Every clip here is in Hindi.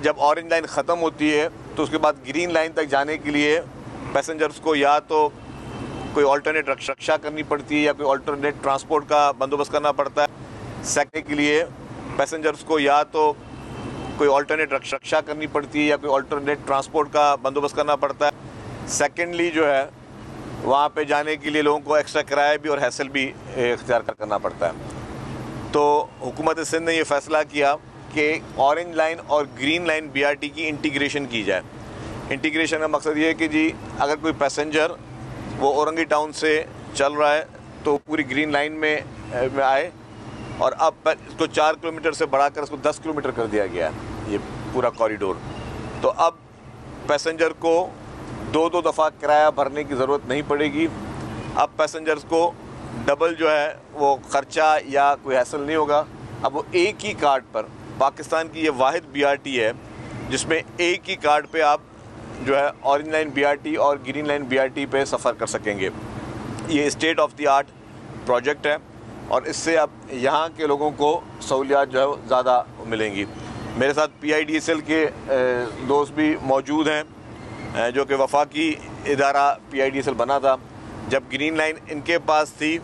जब ऑरेंज लाइन ख़त्म होती है तो उसके बाद ग्रीन लाइन तक जाने के लिए पैसेंजर्स को या तो कोई ऑल्टरनेट रक्षा करनी पड़ती है या कोई ऑल्टरनेट ट्रांसपोर्ट का बंदोबस्त करना पड़ता है। सेकंड के लिए पैसेंजर्स को या तो कोई ऑल्टरनेट रक्षा करनी पड़ती है या कोई ऑल्टरनेट ट्रांसपोर्ट का बंदोबस्त करना पड़ता है। सेकेंडली जो है वहाँ पे जाने के लिए लोगों को एक्स्ट्रा किराया भी और हैसल भी इख्तियार करना पड़ता है। तो हुकूमत सिंध ने ये फ़ैसला किया कि ऑरेंज लाइन और ग्रीन लाइन BRT की इंटीग्रेशन की जाए। इंटीग्रेशन का मकसद ये है कि जी अगर कोई पैसेंजर वो औरंगी टाउन से चल रहा है तो पूरी ग्रीन लाइन में आए, और अब इसको 4 किलोमीटर से बढ़ाकर इसको 10 किलोमीटर कर दिया गया है ये पूरा कॉरिडोर। तो अब पैसेंजर को दो दफ़ा किराया भरने की ज़रूरत नहीं पड़ेगी। अब पैसेंजर्स को डबल जो है वो ख़र्चा या कोई हैसल नहीं होगा। अब वो एक ही कार्ड पर, पाकिस्तान की ये वाहिद BRT है जिसमें एक ही कार्ड पे आप जो है ऑरेंज लाइन BRT और ग्रीन लाइन BRT पे सफ़र कर सकेंगे। ये state of the art project है और इससे अब यहाँ के लोगों को सहूलियात जो है ज़्यादा मिलेंगी। मेरे साथ PIDSL के दोस्त भी मौजूद हैं जो कि वफाकी इदारा PIDSL बना था। जब ग्रीन लाइन इनके पास थी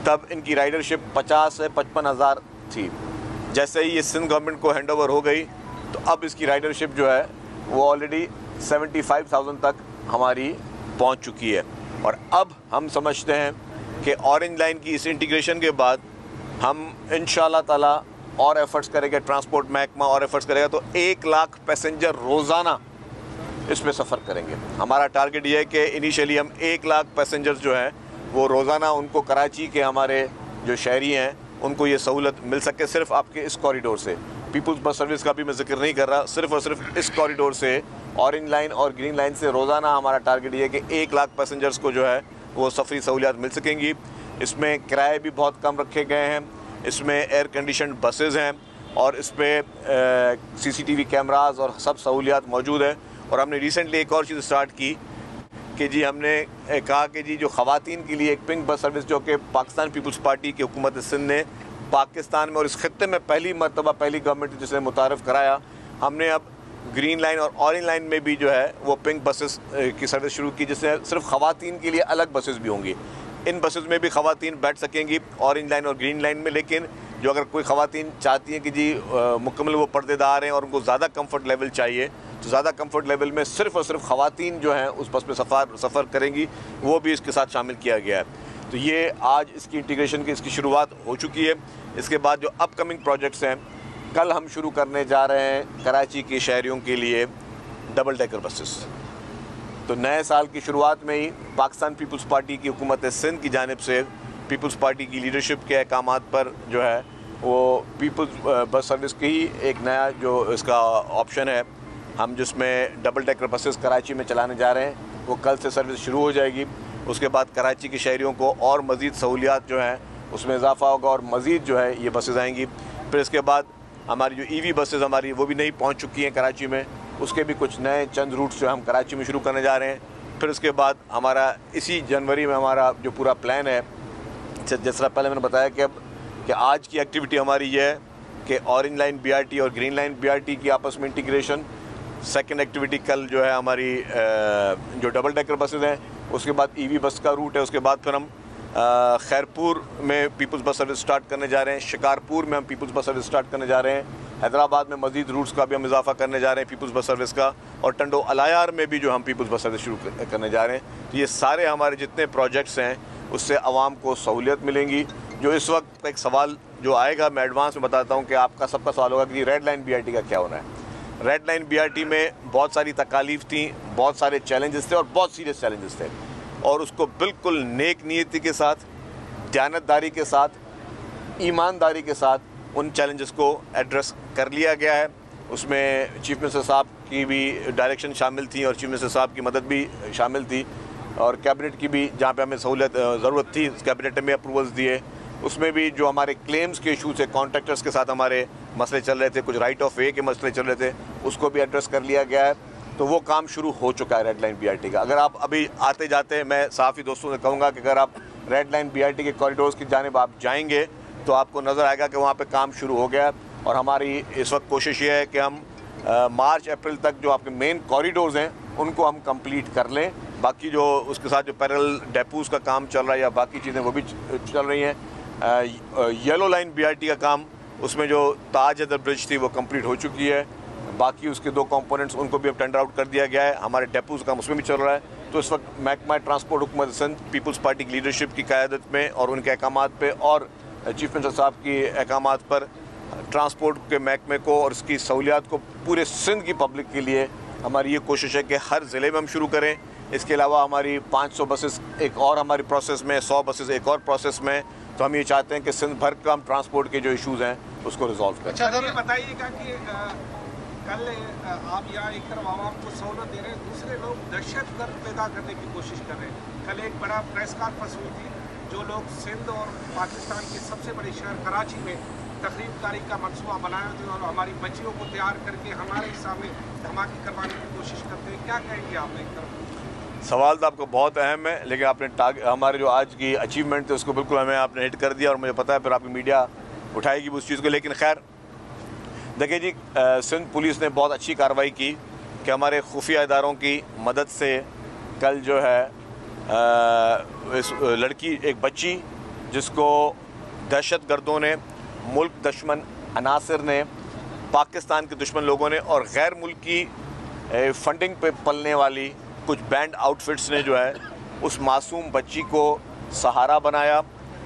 तब इनकी राइडरशिप 50 से 55 हज़ार थी। जैसे ही ये सिंध गवर्नमेंट को हैंड ओवर हो गई तो अब इसकी राइडरशिप जो है वो ऑलरेडी 75,000 तक हमारी पहुंच चुकी है। और अब हम समझते हैं कि ऑरेंज लाइन की इस इंटीग्रेशन के बाद हम इंशाअल्लाह ताला और एफ़र्ट्स करेंगे, ट्रांसपोर्ट महकमा और एफ़र्ट्स करेगा तो 1 लाख पैसेंजर रोज़ाना इसमें सफ़र करेंगे। हमारा टारगेट ये है कि इनिशियली हम 1 लाख पैसेंजर्स जो हैं वो रोज़ाना उनको कराची के हमारे जो शहरी हैं उनको ये सहूलत मिल सके सिर्फ आपके इस कॉरिडोर से। पीपल्स बस सर्विस का भी मैं जिक्र नहीं कर रहा, सिर्फ और सिर्फ इस कॉरिडोर से ऑरेंज लाइन और ग्रीन लाइन से रोज़ाना हमारा टारगेट ये है कि 1 लाख पैसेंजर्स को जो है वो सफरी सहूलियात मिल सकेंगी। इसमें किराए भी बहुत कम रखे गए हैं, इसमें एयर कंडीशन बसेस हैं और इस पर CCTV कैमरास और सब सहूलियात मौजूद है। और हमने रिसेंटली एक और चीज़ स्टार्ट की कि जी हमने कहा कि जी जो ख़वातीन के लिए एक पिंक बस सर्विस जो कि पाकिस्तान पीपल्स पार्टी की हुकूमत सिंध ने पाकिस्तान में और इस खत्ते में पहली मरतबा पहली गवर्नमेंट जिसने मुतारफ़ कराया, हमने अब ग्रीन लाइन और ऑरेंज लाइन में भी जो है वो पिंक बसेस की सर्विस शुरू की, जिससे सिर्फ ख़वातीन के लिए अलग बसेस भी होंगी। इन बसेस में भी ख़वातीन बैठ सकेंगी ऑरेंज लाइन और ग्रीन लाइन में। लेकिन जो अगर कोई ख़वातीन चाहती हैं कि जी मुकम्मल वो पर्देदार हैं और उनको ज़्यादा कम्फर्ट लेवल चाहिए तो ज़्यादा कम्फर्ट लेवल में सिर्फ और सिर्फ ख़वातीन जो हैं उस बस में सफ़र करेंगी, वो भी इसके साथ शामिल किया गया है। तो ये आज इसकी इंटीग्रेशन की इसकी शुरुआत हो चुकी है। इसके बाद जो अपकमिंग प्रोजेक्ट्स हैं, कल हम शुरू करने जा रहे हैं कराची के शहरियों के लिए डबल डेकर बसेस। तो नए साल की शुरुआत में ही पाकिस्तान पीपल्स पार्टी की हुकूमत सिंध की जानिब से पीपल्स पार्टी की लीडरशिप के अहकामात पर जो है वो पीपल्स बस सर्विस की ही एक नया जो इसका ऑप्शन है हम जिसमें डबल डेकर बसेस कराची में चलाने जा रहे हैं, वो कल से सर्विस शुरू हो जाएगी। उसके बाद कराची के शहरियों को और मज़ीद सहूलियात जो हैं उसमें इजाफा होगा और मज़ीद जो है ये बसेस आएंगी। फिर इसके बाद हमारी जो EV बसेस हमारी वो भी नहीं पहुंच चुकी हैं कराची में, उसके भी कुछ नए चंद रूट्स जो हम कराची में शुरू करने जा रहे हैं। फिर उसके बाद हमारा इसी जनवरी में हमारा जो पूरा प्लान है, जिस तरह पहले मैंने बताया कि आज की एक्टिविटी हमारी ये है कि ऑरेंज लाइन BRT और ग्रीन लाइन BRT की आपस में इंटीग्रेशन। सेकंड एक्टिविटी कल जो है हमारी जो डबल डेकर बसेस हैं, उसके बाद EV बस का रूट है। उसके बाद फिर हम खैरपुर में पीपल्स बस सर्विस स्टार्ट करने जा रहे हैं, शिकारपुर में हम पीपल्स बस सर्विस स्टार्ट करने जा रहे हैं, हैदराबाद में मज़ीद रूट्स का भी हम इजाफा करने जा रहे हैं पीपल्स बस सर्विस का, और टंडो अलायार में भी जो हम पीपल्स बस सर्विस शुरू करने जा रहे हैं। तो ये सारे हमारे जितने प्रोजेक्ट्स हैं उससे आवाम को सहूलियत मिलेंगी। जो इस वक्त एक सवाल जो आएगा मैं एडवांस में बताता हूँ कि आपका सबका सवाल होगा कि रेड लाइन BRT का क्या होना है। रेड लाइन BRT में बहुत सारी तकालीफ थी, बहुत सारे चैलेंजेस थे और बहुत सीरियस चैलेंजेस थे, और उसको बिल्कुल नेक नीयती के साथ, दयानतदारी के साथ, ईमानदारी के साथ उन चैलेंजेस को एड्रेस कर लिया गया है। उसमें चीफ मिनिस्टर साहब की भी डायरेक्शन शामिल थी और चीफ मिनिस्टर साहब की मदद भी शामिल थी, और कैबिनेट की भी जहाँ पे हमें सहूलियत ज़रूरत थी कैबिनेट में अप्रूवल्स दिए। उसमें भी जो हमारे क्लेम्स के इशू थे, कॉन्ट्रैक्टर्स के साथ हमारे मसले चल रहे थे, कुछ राइट ऑफ वे के मसले चल रहे थे, उसको भी एड्रेस कर लिया गया है। तो वो काम शुरू हो चुका है रेड लाइन BRT का। अगर आप अभी आते जाते, मैं साफ़ी दोस्तों से कहूँगा कि अगर आप रेड लाइन BRT के कॉरिडोर्स की जानिब आप जाएंगे तो आपको नज़र आएगा कि वहाँ पे काम शुरू हो गया है। और हमारी इस वक्त कोशिश ये है कि हम मार्च अप्रैल तक जो आपके मेन कॉरिडोर्स हैं उनको हम कंप्लीट कर लें। बाकी जो उसके साथ जो पैरेलल डेपोज़ का काम चल रहा है या बाकी चीज़ें वो भी चल रही हैं। येलो लाइन BRT का काम, उसमें जो ताज हैदर ब्रिज थी वो कंप्लीट हो चुकी है। बाकी उसके 2 कंपोनेंट्स उनको भी अब टेंडर आउट कर दिया गया है। हमारे डेपोज़ का काम उसमें भी चल रहा है। तो इस वक्त महकमा ट्रांसपोर्ट हुकूमत सिंध पीपल्स पार्टी की लीडरशिप की क़यादत में और उनके अहकामात पे और चीफ मिनिस्टर साहब की अहकामात पर ट्रांसपोर्ट के महकमे को और इसकी सहूलियात को पूरे सिंध की पब्लिक के लिए हमारी ये कोशिश है कि हर ज़िले में हम शुरू करें। इसके अलावा हमारी 500 बसेस एक और हमारी प्रोसेस में, 100 बसेस एक और प्रोसेस में। तो हम ये चाहते हैं कि सिंध भर का हम ट्रांसपोर्ट के जो इशूज़ हैं उसको रिजॉल्व करें। अच्छा सर, बताइएगा कि कल आप यहाँ एक तरफ आवाम को सहूलत दे रहे हैं, दूसरे लोग दहशतगर्द पैदा करने की कोशिश कर रहे हैं। कल एक बड़ा प्रेस कॉन्फ्रेंस हुई थी, जो लोग सिंध और पाकिस्तान के सबसे बड़े शहर कराची में तकरीबकारी का मनसूबा बनाए थे और हमारी बच्चियों को तैयार करके हमारे सामने धमाके करवाने की कोशिश करते हैं। क्या कहेंगे आप एक तरफ? सवाल तो आपको बहुत अहम है, लेकिन आपने हमारे जो आज की अचीवमेंट थे उसको बिल्कुल हमें आपने हिट कर दिया और मुझे पता है फिर आपकी मीडिया उठाएगी उस चीज़ को। लेकिन खैर देखिए जी, सिंध पुलिस ने बहुत अच्छी कार्रवाई की कि हमारे खुफिया इदारों की मदद से कल जो है इस लड़की, एक बच्ची जिसको दहशतगर्दों ने, मुल्क दुश्मन अनासर ने, पाकिस्तान के दुश्मन लोगों ने और गैर मुल्की फंडिंग पे पलने वाली कुछ बैंड आउटफिट्स ने जो है उस मासूम बच्ची को सहारा बनाया।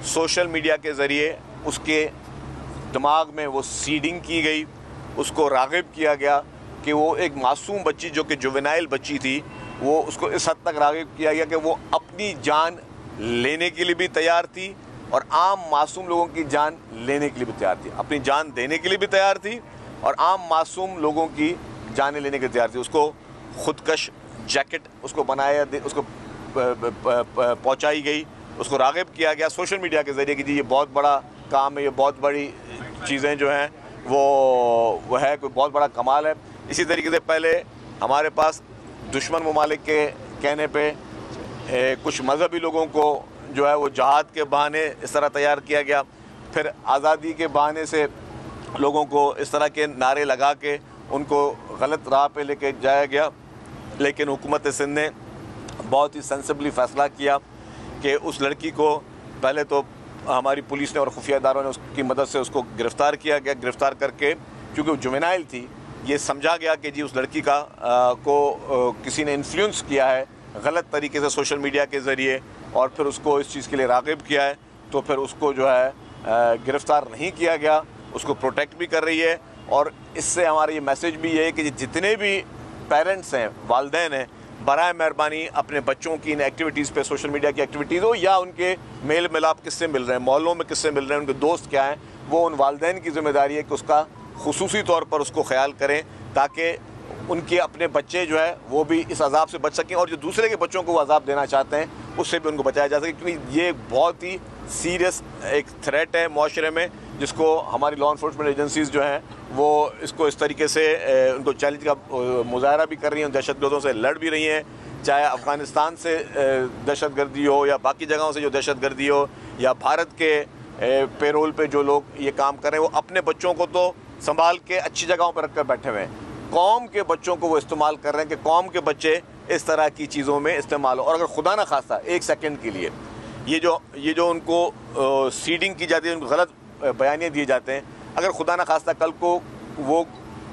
सोशल मीडिया के ज़रिए उसके दिमाग में वो सीडिंग की गई, उसको राग़िब किया गया कि वो एक मासूम बच्ची जो कि जुवेनाइल बच्ची थी, वो उसको इस हद तक राग़िब किया गया कि वो अपनी जान लेने के लिए भी तैयार थी और आम मासूम लोगों की जान लेने के लिए भी तैयार थी, अपनी जान देने के लिए भी तैयार थी और आम मासूम लोगों की जानें लेने के लिए तैयार थी। उसको खुदकश जैकेट उसको बनाया, उसको पहुंचाई गई, उसको राग़िब किया गया सोशल मीडिया के ज़रिए कि जी ये बहुत बड़ा काम है, ये बहुत बड़ी चीज़ें जो हैं वो है, कोई बहुत बड़ा कमाल है। इसी तरीके से पहले हमारे पास दुश्मन ममालिक के कहने पे कुछ मज़हबी लोगों को जो है वो जहाद के बहाने इस तरह तैयार किया गया, फिर आज़ादी के बहाने से लोगों को इस तरह के नारे लगा के उनको गलत राह पे लेके जाया गया। लेकिन हुकूमत सिंध ने बहुत ही सेंसिबली फ़ैसला किया कि उस लड़की को पहले तो हमारी पुलिस ने और खुफिया इदारों ने उसकी मदद से उसको गिरफ़्तार किया गया। गिरफ़्तार करके चूँकि वो जुवेनाइल थी, ये समझा गया कि जी उस लड़की का किसी ने इन्फ्लुएंस किया है गलत तरीके से सोशल मीडिया के ज़रिए और फिर उसको इस चीज़ के लिए राग़िब किया है, तो फिर उसको जो है गिरफ़्तार नहीं किया गया, उसको प्रोटेक्ट भी कर रही है। और इससे हमारा ये मैसेज भी ये है कि जितने भी पेरेंट्स हैं, वालिदैन हैं, बराए मेहरबानी अपने बच्चों की इन एक्टिविटीज़ पे, सोशल मीडिया की एक्टिविटीज़ हो या उनके मेल मिलाप किससे मिल रहे हैं, मोहल्लों में किससे मिल रहे हैं, उनके दोस्त क्या हैं, वो उन वालिदैन की ज़िम्मेदारी है कि उसका खुसूसी तौर पर उसको ख्याल करें ताकि उनके अपने बच्चे जो है वो भी इस अजाब से बच सकें और जो दूसरे के बच्चों को वो अजाब देना चाहते हैं उससे भी उनको बचाया जा सके, क्योंकि ये बहुत ही सीरियस एक थ्रेट है माशरे में, जिसको हमारी लॉ इन्फोर्समेंट एजेंसीज़ जो हैं वो इसको इस तरीके से उनको चैलेंज का मुजाहरा भी कर रही हैं, दहशतगर्दों से लड़ भी रही हैं, चाहे अफ़गानिस्तान से दहशतगर्दी हो या बाकी जगहों से जो दहशतगर्दी हो या भारत के पेरोल पे जो लोग ये काम कर रहे हैं, वो अपने बच्चों को तो संभाल के अच्छी जगहों पर रख कर बैठे हुए हैं, कौम के बच्चों को वो इस्तेमाल कर रहे हैं कि कौम के बच्चे इस तरह की चीज़ों में इस्तेमाल हो। और अगर खुदा न खास्ता एक सेकंड के लिए ये जो उनको सीडिंग की जाती है, उनको गलत बयानियाँ दिए जाते हैं, अगर खुदा न खास्ता कल को वो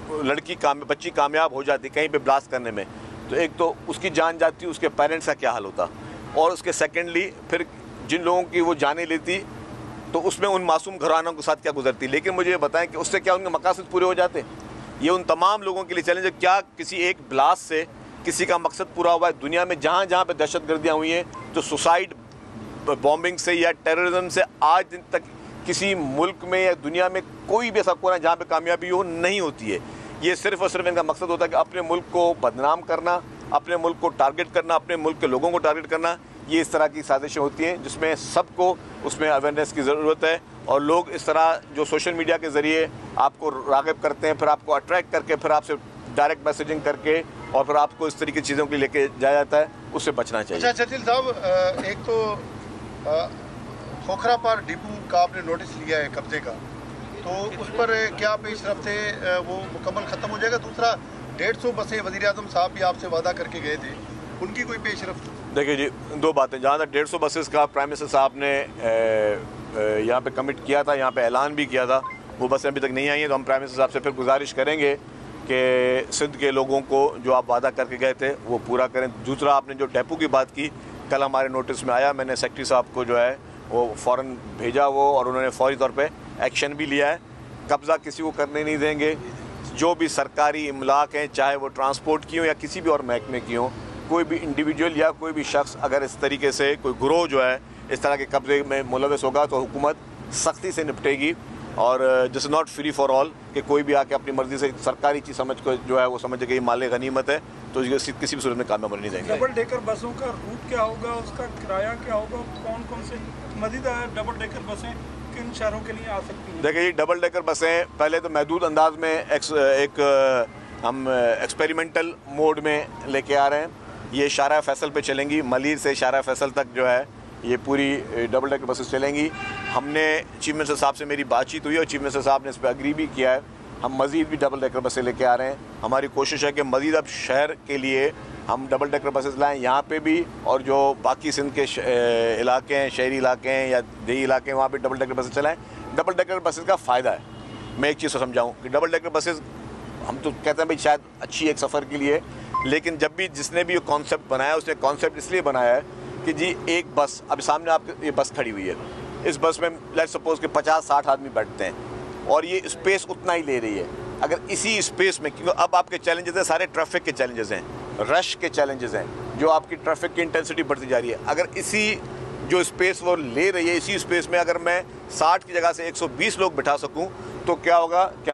बच्ची कामयाब हो जाती कहीं पे ब्लास्ट करने में, तो एक तो उसकी जान जाती, उसके पेरेंट्स का क्या हाल होता, और उसके सेकेंडली फिर जिन लोगों की वो जाने लेती तो उसमें उन मासूम घरानों के साथ क्या गुजरती। लेकिन मुझे ये बताएं कि उससे क्या उनके मकासद पूरे हो जाते? ये उन तमाम लोगों के लिए चैलेंज है। क्या किसी एक ब्लास्ट से किसी का मकसद पूरा हुआ है? दुनिया में जहाँ जहाँ पे दहशतगर्दियाँ हुई हैं, तो सुसाइड बॉम्बिंग से या टेररिज्म से आज दिन तक किसी मुल्क में या दुनिया में कोई भी ऐसा कोना जहाँ पे कामयाबी हो नहीं होती है। ये सिर्फ़ और सिर्फ इनका मकसद होता है कि अपने मुल्क को बदनाम करना, अपने मुल्क को टारगेट करना, अपने मुल्क के लोगों को टारगेट करना। ये इस तरह की साजिशें होती हैं जिसमें सबको उसमें अवेयरनेस की ज़रूरत है। और लोग इस तरह जो सोशल मीडिया के ज़रिए आपको राग़िब करते हैं, फिर आपको अट्रैक्ट करके, फिर आपसे डायरेक्ट मैसेजिंग करके और फिर आपको इस तरीके की चीज़ों के लेके जाया जाता है, उससे बचना चाहिए। अच्छा जलील साहब, एक तो खोखरा पर डिपो का आपने नोटिस लिया है कब्जे का, तो उस पर क्या पेशरफ्त है, वो मुकम्मल ख़त्म हो जाएगा? दूसरा 150 बसें वज़ीर-ए-आज़म साहब भी आपसे वादा करके गए थे, उनकी कोई पेशरफ्त? देखिए जी, दो बातें। जहाँ तक 150 बसेस का प्राइम मिनिस्टर साहब ने यहाँ पे कमिट किया था, यहाँ पे ऐलान भी किया था, वो बसें अभी तक नहीं आई हैं। तो हम प्राइम मिनिस्टर साहब से फिर गुजारिश करेंगे कि सिंध के लोगों को जो आप वादा करके गए थे वो पूरा करें। दूसरा, आपने जो डेपो की बात की, कल हमारे नोटिस में आया, मैंने सेक्रेटरी साहब को जो है वो फ़ौरन भेजा वो, और उन्होंने फौरी तौर पे एक्शन भी लिया है। कब्ज़ा किसी को करने नहीं देंगे। जो भी सरकारी इमलाक हैं, चाहे वो ट्रांसपोर्ट की हो या किसी भी और महकमे की हो, कोई भी इंडिविजुअल या कोई भी शख्स अगर इस तरीके से कोई ग्रोह जो है इस तरह के कब्ज़े में मुलव्वस होगा तो हुकूमत सख्ती से निपटेगी। और this is not free for all कि कोई भी आके अपनी मर्ज़ी से सरकारी चीज़ समझ को जो है वो समझ के माल गनीमत है, तो किसी भी सूरत में कामयाब नहीं देंगे। डबल डेकर बसों का रूट क्या होगा, उसका किराया क्या होगा, कौन कौन से मज़ीद डबल डेकर बसें किन शहरों के लिए आ सकती हैं? देखिए, ये डबल डेकर बसें पहले तो महदूद अंदाज में हम एक्सपेरिमेंटल मोड में लेके आ रहे हैं। ये शारा फैसल पे चलेंगी, मलीर से शारा फैसल तक जो है ये पूरी डबल डेकर बसेस चलेंगी। हमने चीफ मिनिस्टर साहब से मेरी बातचीत हुई और चीफ मिनिस्टर साहब ने इस पर अग्री भी किया है। हम मज़ीद भी डबल डेकर बसें लेके आ रहे हैं। हमारी कोशिश है कि मज़ीद अब शहर के लिए हम डबल डेकर बसेस लाएं, यहाँ पे भी, और जो बाकी सिंध के इलाके हैं, शहरी इलाके हैं या देही इलाके हैं, वहाँ पे डबल डेकर बसेस चलाएं। डबल डेकर बसेस का फ़ायदा है, मैं एक चीज़ को समझाऊँ कि डबल डेकर बसेस हम तो कहते हैं भाई शायद अच्छी एक सफ़र के लिए, लेकिन जब भी जिसने भी ये कॉन्सेप्ट बनाया उसने कॉन्सेप्ट इसलिए बनाया है कि जी एक बस, अभी सामने आपके ये बस खड़ी हुई है, इस बस में लेट्स सपोज कि 50-60 आदमी बैठते हैं और ये स्पेस उतना ही ले रही है। अगर इसी स्पेस में, क्योंकि अब आपके चैलेंजेस हैं सारे ट्रैफिक के चैलेंजेस हैं, रश के चैलेंजेस हैं, जो आपकी ट्रैफिक की इंटेंसिटी बढ़ती जा रही है, अगर इसी जो स्पेस वो ले रही है, इसी स्पेस में अगर मैं 60 की जगह से 120 लोग बिठा सकूँ तो क्या होगा? क्या